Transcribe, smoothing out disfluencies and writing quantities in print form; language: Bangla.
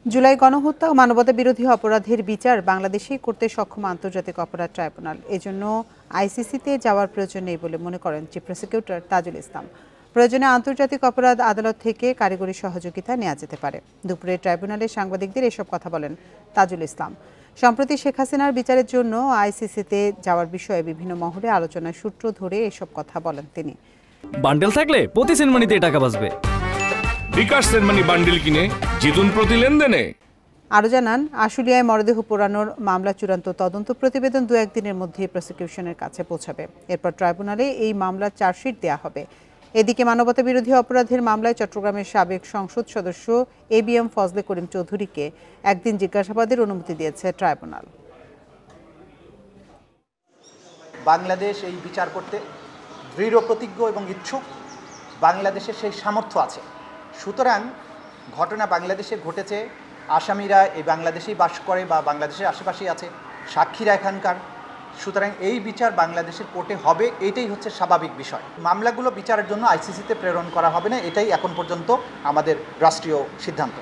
জুলাই গণহত্যা ও মানবতা বিরোধী অপরাধের বিচার বাংলাদেশেই করতে সক্ষম আন্তর্জাতিক অপরাধ ট্রাইব্যুনাল। এজন্য আইসিসিতে যাওয়ার প্রয়োজন নেই বলে মনে করেন চিফ প্রসিকিউটর তাজুল ইসলাম। প্রয়োজনে আন্তর্জাতিক অপরাধ আদালত থেকে কারিগরি সহযোগিতা নেওয়া যেতে পারে। দুপুরে ট্রাইব্যুনালে সাংবাদিকদের এসব কথা বলেন তাজুল ইসলাম। সম্প্রতি শেখ হাসিনার বিচারের জন্য আইসিসিতে যাওয়ার বিষয়ে বিভিন্ন মহলে আলোচনার সূত্র ধরে এসব কথা বলেন তিনি। বান্ডেল থাকলে প্রতি সেনমানিতে টাকা বাঁচবে। বিকাশ সেনমানি বান্ডিল কিনে জিতুন প্রতি লেনদেনে। আরও জানান, আশুলিয়ায় মরদেহ পোড়ানোর মামলা চূড়ান্ত তদন্ত প্রতিবেদন 2-1 দিনের মধ্যে প্রসিকিউশনের কাছে পৌঁছাবে। এরপর ট্রাইব্যুনালে এই মামলার চার্জশিট দেওয়া হবে। এদিকে মানবতা বিরোধী অপরাধের মামলায় চট্টগ্রামের সাবেক সংসদ সদস্য ABM ফজলে করিম চৌধুরীকে একদিন জিজ্ঞাসাবাদের অনুমতি দিয়েছে ট্রাইব্যুনাল। বাংলাদেশ এই বিচার করতে দৃঢ় প্রতিজ্ঞ এবং ইচ্ছুক। বাংলাদেশের সেই সামর্থ্য আছে। সুতরাং ঘটনা বাংলাদেশে ঘটেছে, আসামিরা এই বাংলাদেশেই বাস করে বা বাংলাদেশের আশেপাশেই আছে, সাক্ষীরা এখানকার। সুতরাং এই বিচার বাংলাদেশের কোর্টে হবে, এটাই হচ্ছে স্বাভাবিক বিষয়। মামলাগুলো বিচারের জন্য আইসিসিতে প্রেরণ করা হবে না, এটাই এখন পর্যন্ত আমাদের রাষ্ট্রীয় সিদ্ধান্ত।